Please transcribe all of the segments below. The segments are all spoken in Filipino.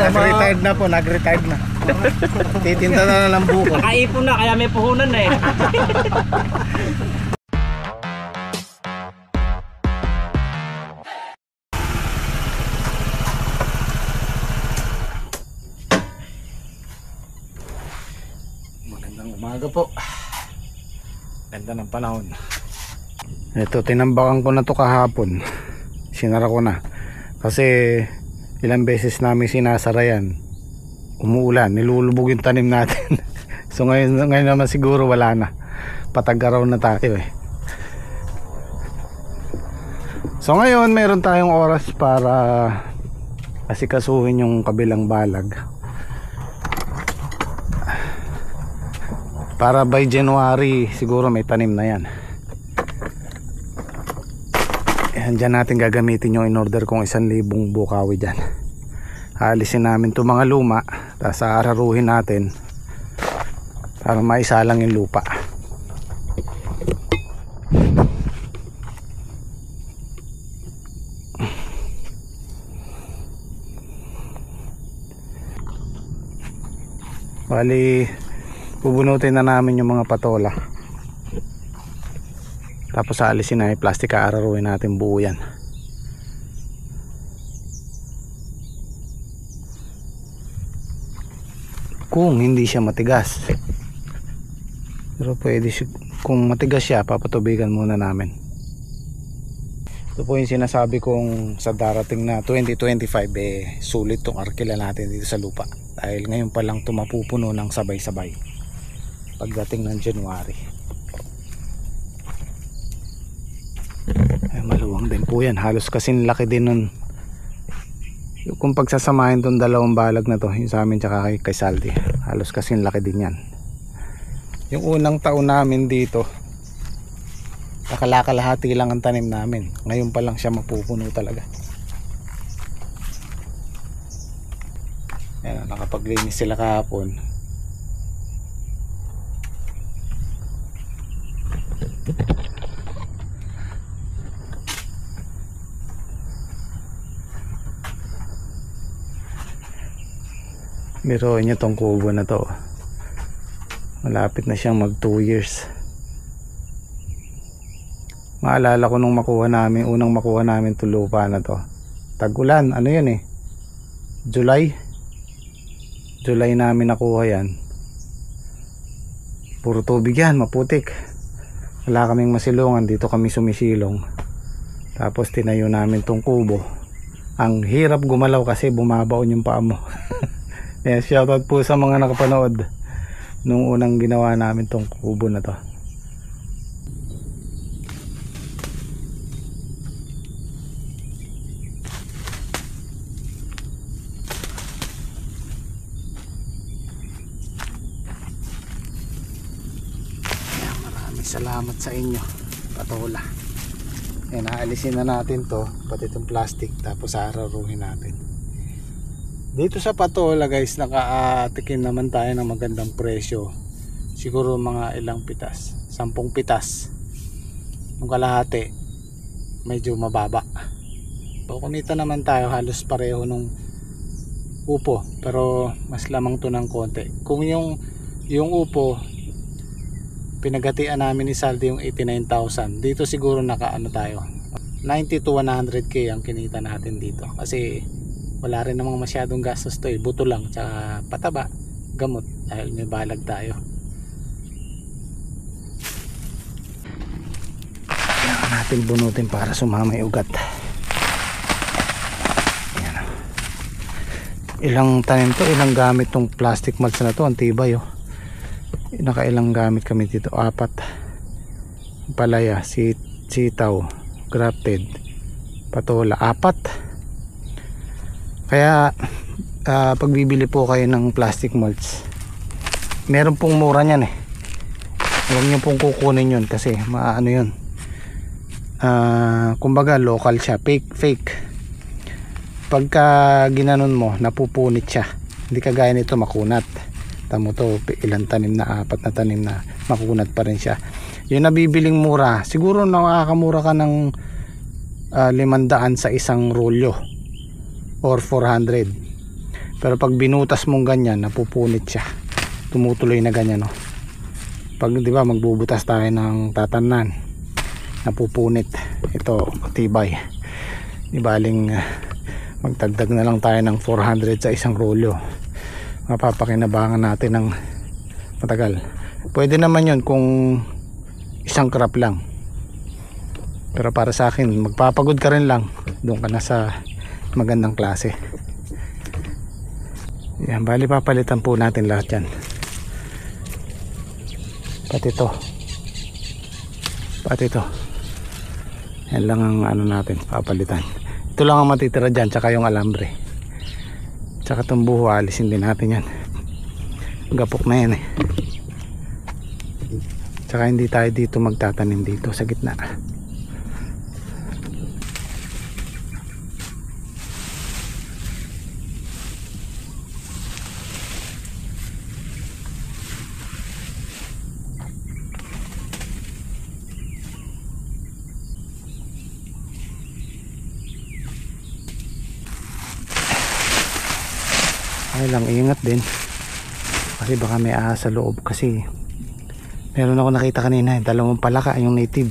Nag-retired na po, nag-retired na. Titinda na ng buko. Nakaipon na, kaya may puhunan na eh. Magandang umaga po. Ganda ng panahon. Ito, tinambakan ko na to kahapon. Sinara ko na. Kasi ilang beses namin sinasara yan. Umuulan, nilulubog yung tanim natin. So ngayon naman siguro wala na. Patag-araw na tayo eh. So ngayon mayroon tayong oras para asikasuhin yung kabilang balag. Para by January siguro may tanim na yan. Diyan natin gagamitin yung in-order kong 1,000 bukawi dyan. Aalisin namin itong mga luma, tapos aararuhin natin para maisalang yung lupa. Bali, bubunutin na namin yung mga patola. Tapos aalisin na yung plastic, aararuhin natin buo yan. Kung hindi siya matigas. Pero pwede siya, kung matigas siya, papatubigan muna namin. Ito po yung sinasabi kong sa darating na 2025 sulit tong arkila natin dito sa lupa. Dahil ngayon pa lang ito mapupuno ng sabay-sabay pagdating ng January. Maluwang din po yan, halos kasing laki din nun. Kung pagsasamahin tong dalawang balag na to, yung sa amin tsaka kay Saldi, halos kasing laki din yan. Yung unang taon namin dito, nakalahati lang ang tanim namin. Ngayon pa lang siya mapupuno talaga. Ayan, nakapaglinis sila kahapon. Biruin nyo tong kubo na to, malapit na siyang mag 2 years. Maalala ko nung unang makuha namin itong lupa na to, tag-ulan, ano yun eh, July namin nakuha yan. Puro tubig yan, maputik, wala kaming masilungan, dito kami sumisilong. Tapos tinayo namin tong kubo. Ang hirap gumalaw kasi bumabaon yung paa mo. Yes, shoutout po sa mga nakapanood nung unang ginawa namin tong kubo na to. Maraming salamat sa inyo, patola. Aalisin na natin to, pati itong plastic, tapos araruhin natin. Dito sa patola guys, nakaatikin naman tayo ng magandang presyo. Siguro mga ilang pitas, 10 pitas. Yung kalahati medyo mababa. So kumita naman tayo, halos pareho nung upo, pero mas lamang to ng konti. Kung yung upo pinagatian namin ni Saldi yung 89,000, dito siguro nakaano tayo, 90 to 100k ang kinita natin dito. Kasi wala rin namang masyadong gastos to eh, buto lang tsaka pataba, gamot, dahil may balag tayo. Kailangan natin bunutin para sumama yung ugat. Ayan. Ilang tanim to, ilang gamit tong plastic mulch na to, ang tibay oh. Nakailang gamit kami dito, 4. Palaya, sitaw, grafted, patola, 4. Kaya pag bibili po kayo ng plastic mulch, meron pong mura niyan eh. Huwag nyo pong kukunin yun kasi maano yun, kumbaga local siya, fake. Pagka ginanon mo, napupunit siya, hindi kagaya nito makunat. Tamo to, ilang tanim na, 4 na tanim na, makunat pa rin siya. Yung nabibiling mura, siguro nakakamura ka ng 500 sa isang rolyo or 400. Pero pag binutas mong ganyan, napupunit siya. Tumutuloy na ganyan, no. Pag, di ba, magbubutas tayo ng tatanan, napupunit. Ito, tibay. Di baling magtagdag na lang tayo ng 400 sa isang rolyo. Mapapakinabangan natin ng matagal. Pwede naman yun kung isang crop lang. Pero para sa akin, magpapagod ka rin lang. Doon ka na sa magandang klase. Yan, bali papalitan po natin lahat yan. Pati ito. Pati ito. Yan lang ang ano natin, papalitan. Ito lang ang matitira dyan, tsaka yung alambre. Tsaka itong buho, alisin din natin yan. Gapok na yan eh. Tsaka hindi tayo dito magtatanim dito sa gitna. Ay lang, ingat din kasi baka may ahas sa loob. Kasi meron ako nakita kanina, dalawang palaka yung native.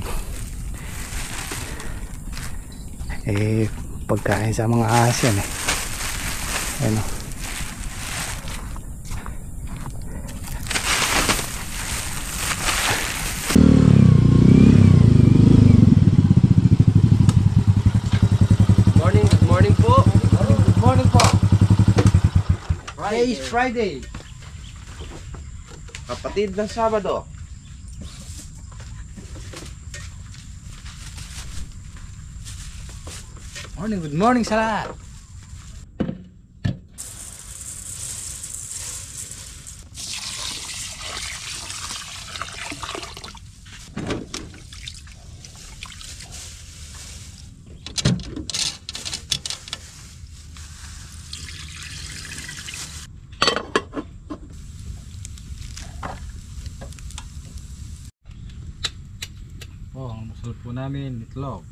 Pagkain sa mga ahas yan eh. Ano, Morning po. good morning po. Today is Friday. Kapatid ng Sabado. Good morning sa lahat. Ang masal po namin, itlog.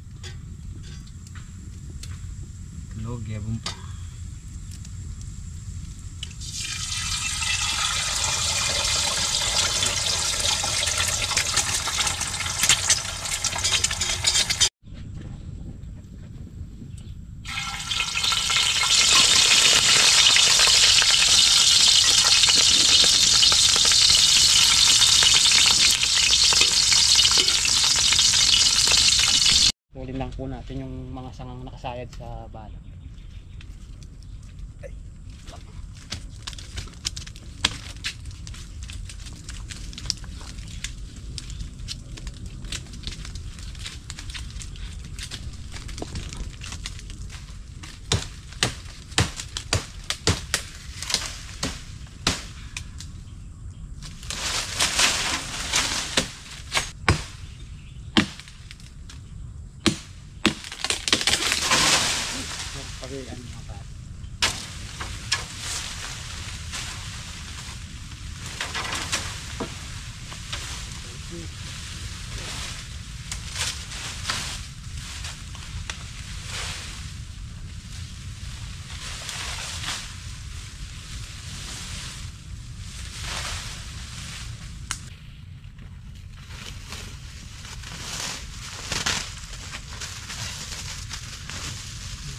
Itlog, yabong pa. Tulin lang po natin yung mga sangang nakasayad sa balot. Pag-ian mga bata.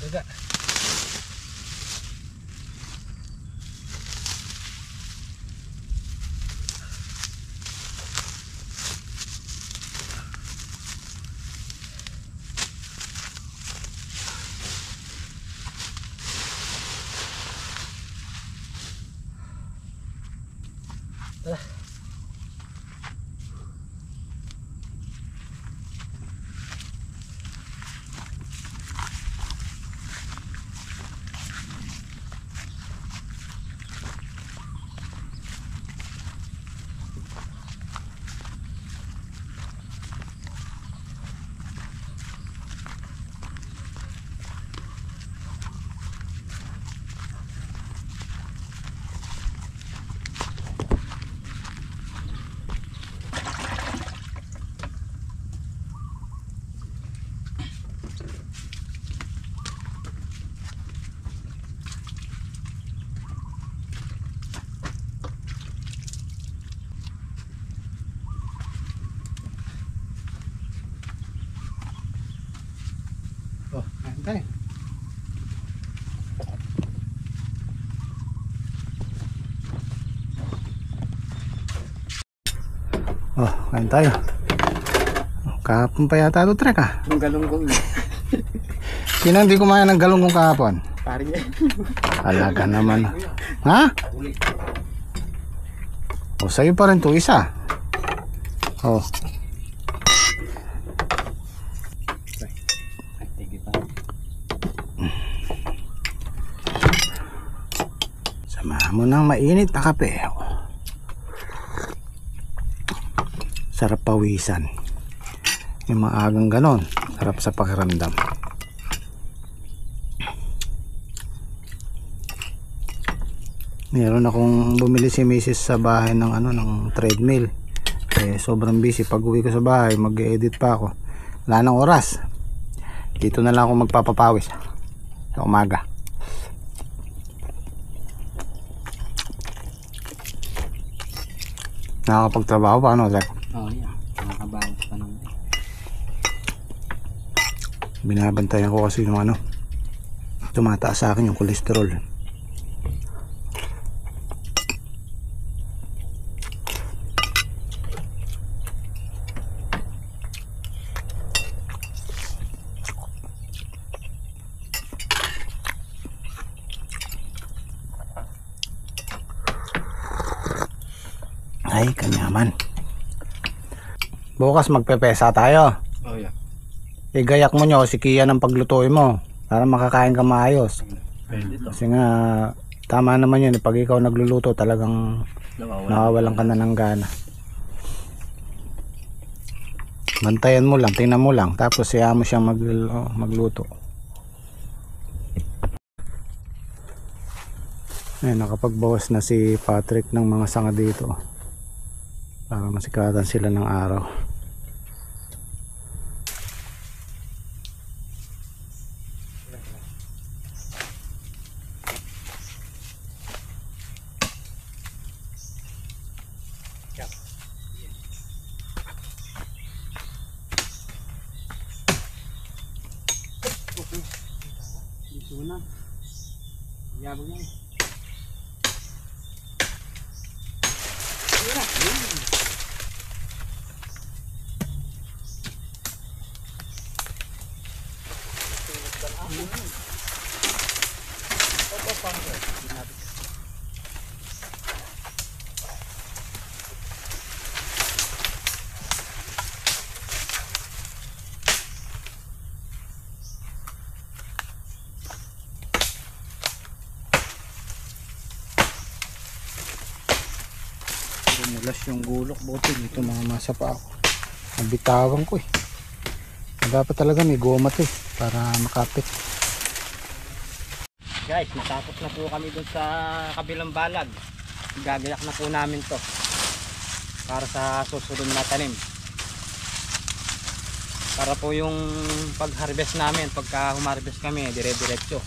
Daga. Ay. Oh, kain tayo. Kahapon pa yata ito trek ah. Yung galunggong niya. Sino hindi kumain ng galunggong kahapon? Pari niya. Alaga naman. Ha? O sa'yo pa rin to isa. Oh. Samahan mo ng mainit na kape. Sarap pawisan. Yung maagang ganon, sarap sa pakiramdam. Meron akong bumili si Mrs. sa bahay ng ng treadmill. Sobrang busy. Pag uwi ko sa bahay, mag-edit pa ako. Wala nang oras. Dito na lang ako magpapapawis sa umaga. Nakakapagtrabaho pa Zach? Oo, yan. Nakakabawas pa ng... Binabantayan ko kasi yung tumataas sa akin yung kolesterol. Ay, kanyaman. Bukas magpepesa tayo. Oh, yeah. Igayak mo nyo si Kia ng paglutuin mo para makakain ka maayos. Pwede to. Kasi nga tama naman yun, pag ikaw nagluluto talagang nawawalan ka na ng gana. Bantayan mo lang, tingnan mo lang, tapos siya mo siyang magluto. Ayun, nakapagbawas na si Patrick ng mga sanga dito para masikatan sila ng araw. Dito na. Yabang yan. Dumulas yung gulok, buti dito mamasa pa ako. Nabitawan ko eh. Dapat talaga may goma to eh, para makapit. Guys, natapos na po kami dun sa kabilang balag. Gagayak na po namin to para sa susunod na tanim. Para po yung pag-harvest namin, pagka humarvest kami, dire-diretso.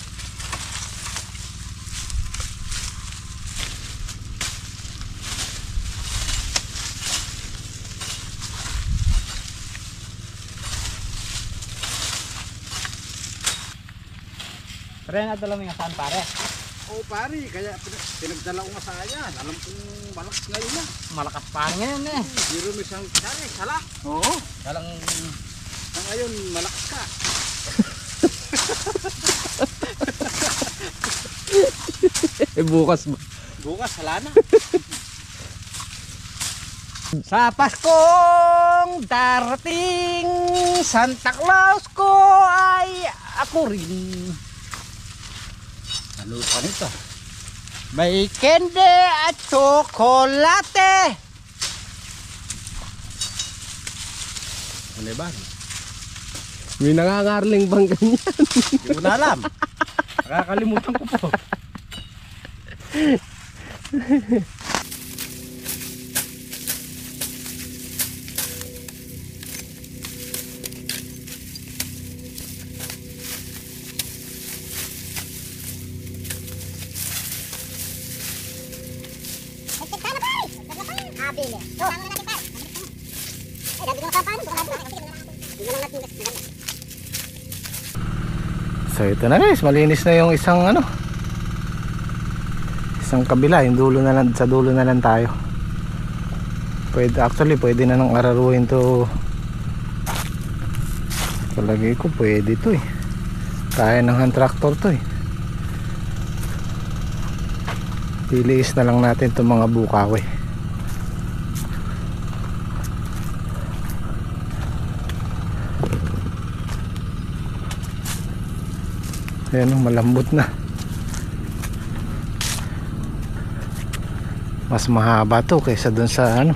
Pare, nadala mo yung saan pare? Oh, pare, kaya pinagdala ko nga sa ayan. Alam kong malakas ngayon na. Malakas pa ngayon eh. Zero mo siyang sala. Oo. Dalang... Ang ngayon, malakas ka. bukas ba? Bukas, hala na. Sa Paskong darating, Santa Claus ko ay ako rin. Ano pa nito? May candy at tsokolate. Ano ba? May nangangarling bang ganyan? Hindi ko na alam. Nakakalimutan ko po. So ito na guys, malinis na yung isang ano, isang kabila, yung dulo na lang, sa dulo na lang tayo. Pwede na nang araruhin to. Palagay ko pwede to eh. Kaya ng hand tractor to eh. Piliis na lang natin itong mga bukaw eh. Ayan o, malambot na. Mas mahaba to kaysa dun sa ano,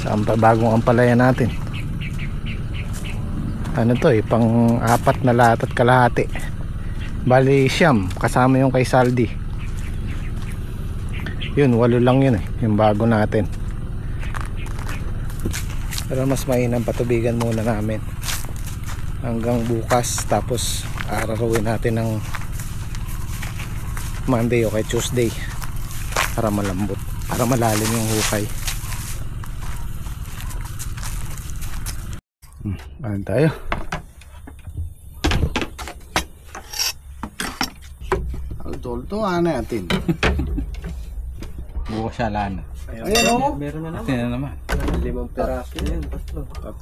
sa bagong ampalaya natin. Ano to eh, pang 4 na lahat at kalahati. Bali siyam, kasama yung kay Saldi. Yun, 8 lang yun eh, yung bago natin. Pero mas mainam patubigan muna namin hanggang bukas, tapos ararawin natin ng Monday o kay Tuesday para malambot, para malalim yung hukay. Ano tayo? Tol-tol ano natin. Bukas siya lana. Ayan o. Meron na naman. Ayan na naman. 5 peraso yan.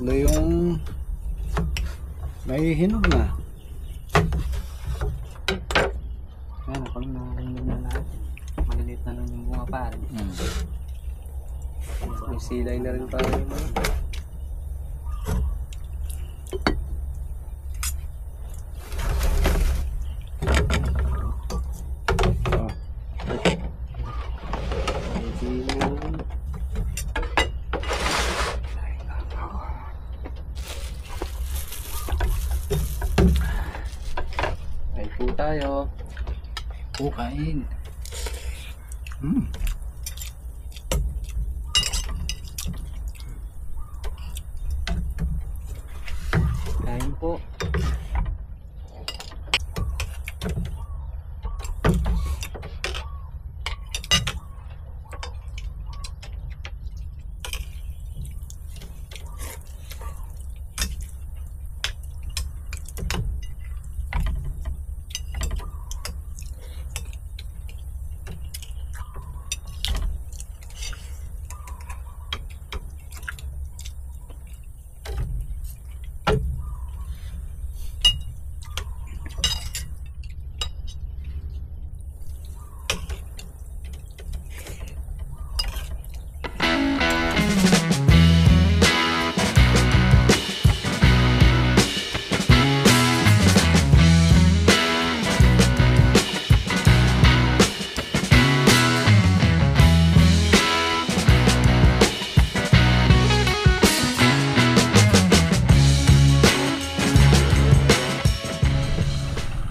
3 yung nahihinog na. Ayan, pag nahihinog na lahat. Maliliit na lang yung mga pare. May silay na rin pare yung mga. Ay po tayo. Kain. Kain po.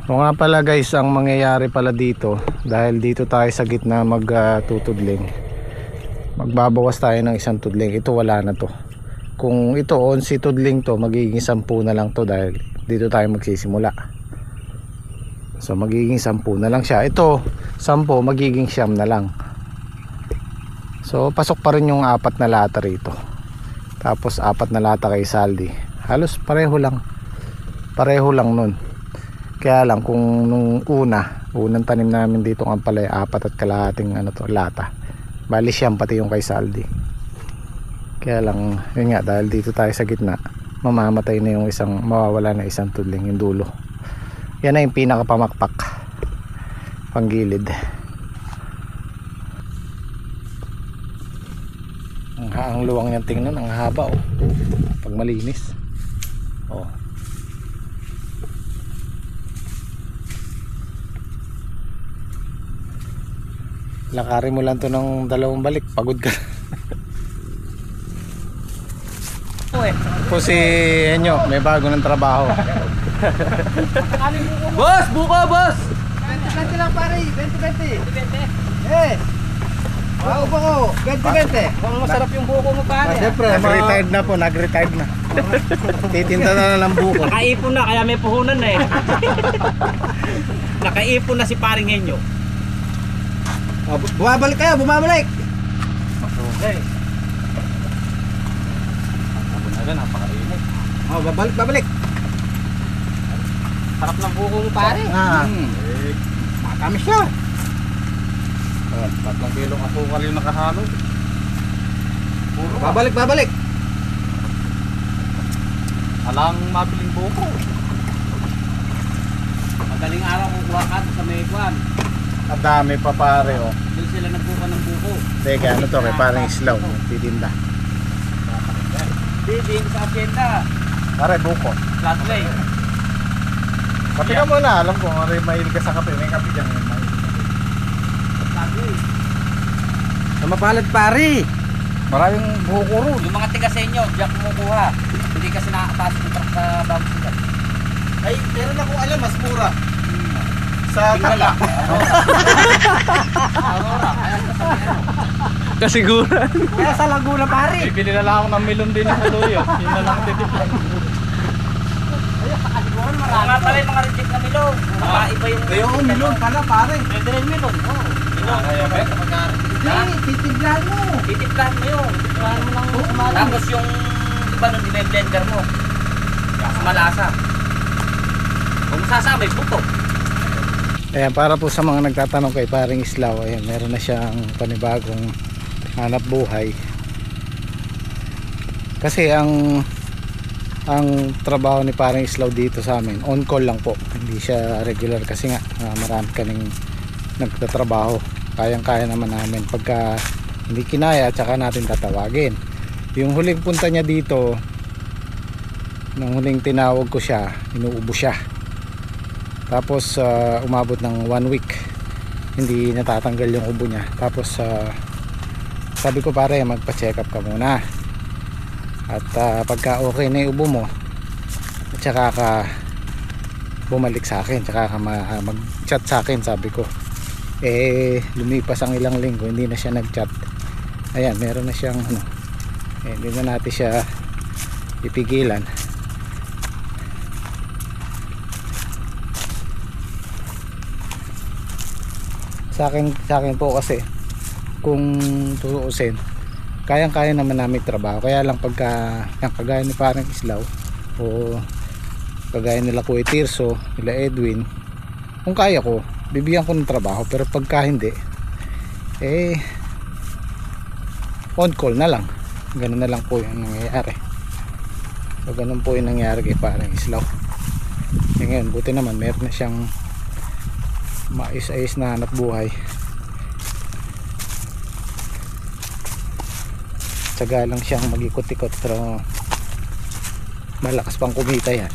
O nga pala guys, ang mangyayari pala dito, dahil dito tayo sa gitna magtutudling, magbabawas tayo ng isang tudling. Ito wala na to. Kung ito 11 tudling to, magiging 10 na lang to dahil dito tayo magsisimula. So magiging 10 na lang siya. Ito 10, magiging 9 na lang. So pasok pa rin yung 4 na lata rito. Tapos 4 na lata kay Saldi. Halos pareho lang. Pareho lang nun. Kaya lang kung nung unang tanim namin dito ang ampalaya 4 at kalahating ano to, lata. Bali siyam pati yung kay Saldi. Kaya lang yun nga, dahil dito tayo sa gitna, mamamatay na yung isang, mawawala na isang tudling, yung dulo. Yan na yung pinakapamakpak, panggilid. Ang luwang niyang tingnan, ang haba oh. Pag malinis oh. Lakarin mo lang to ng 2 balik, pagod ka. Po si Enyo, may bago ng trabaho. Boss! Buko, boss! 20-20 lang pare, 20-20. Eh! Wow po ko, 20-20. Mukhang masarap yung buko mo pare. Siyempre, Nag-retired na po, nag-retired na. Titinda na ng buko. Nakaipon na, kaya may puhunan na eh. Nakaipon na si paring Henyo. bumabalik kayo, bumabalik. Okay. Napakainit. Babalik. Sarap ng buko mo pare. Matamis siya. 3 kilong asukal yung nakahalo. Puro Babalik. alang mabiling buko. Madaling araw kukuha ka sa may kwan. Ang dami pa pare oh. Doon sila nagbuka ng buko. Teka, ano to? May parang islaw. Titinda. Din sa asyenda. Pare, buko. Flatlay. Kape ka muna. Alam ko, mahilig ka sa kape. May kape dyan. Flatlay. Sa mapalad pare. Maraming buko ron. Yung mga tiga sa inyo, diyan kumukuha. Hindi kasi nakakapasok yung truck sa bagong sigat. Ay, meron akong alam, mas mura. Sa Tingala. Aurora. Kasiguran. Kaya sa Laguna pare. Bibili na lang ako ng melon din sa Luyo. Yun na lang titiplan. Oo nga pala yung mga reject na milong. Iba yung... Yung milon pala pare. Pwede rin milong. Milong. Kaya ba? Titiblan mo. Titiplahan mo yun. Titiplahan mo lang sumalang. Tapos yung iba nun, i-blender mo. Mas malasa. Kung masasama, buto. Ayan, para po sa mga nagtatanong kay paring Islaw, ayan, meron na siyang panibagong hanap buhay. Kasi ang trabaho ni paring Islaw dito sa amin, on call lang po. Hindi siya regular kasi nga marami kaming nagtatrabaho. Kayang-kaya naman namin pagka hindi kinaya, tsaka natin tatawagin. Yung huling punta niya dito, nung huling tinawag ko siya, inuubo siya. Tapos umabot ng 1 week hindi natatanggal yung ubo niya. Tapos sabi ko pare, magpa-check up ka muna. At pagka okay na yung ubo mo, at saka ka bumalik sa akin, saka ka mag-chat sa akin, sabi ko. Lumipas ang ilang linggo, hindi na siya nag-chat. Ayan, meron na siyang hindi na natin siya ipigilan. Sa akin po kasi, kung tutuusin, kayang-kaya naman namin trabaho. Kaya lang pagka yung kagaya ni parang Islaw o kagaya nila Kuya Tirso, nila Edwin, kung kaya ko, bibigyan ko ng trabaho. Pero pagka hindi, on call na lang. Ganun na lang po yung nangyayari. So ganun po yung nangyayari kay parang Islaw. Ngayon, buti naman meron na siyang mais-ayos na hanap buhay. Tsaga lang siyang mag-ikot-ikot, pero malakas pang kumita yan.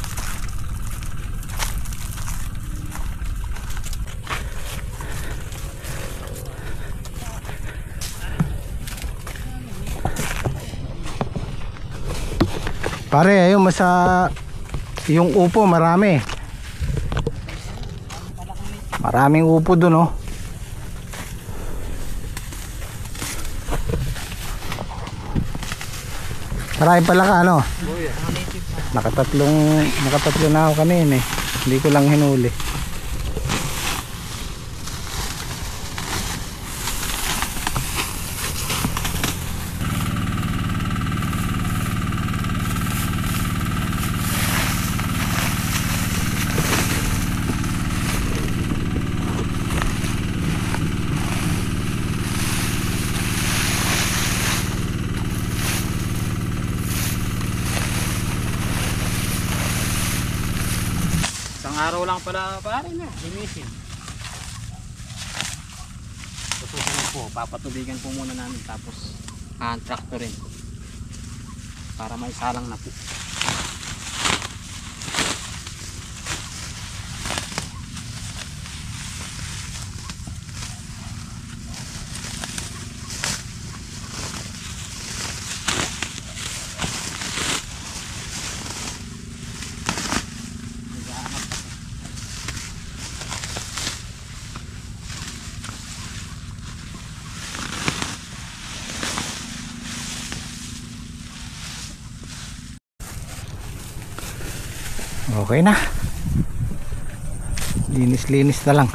Pare, ayun, yung upo marami. Maraming upo dun, oh. Marami pala ka, ano? Nakatatlo na ako kanina eh. Hindi ko lang hinuli. Araw lang pala pare na, linisin. Susunod po, papatubigan po muna namin tapos traktorin para may salang na po. Okay na. Linis-linis na lang.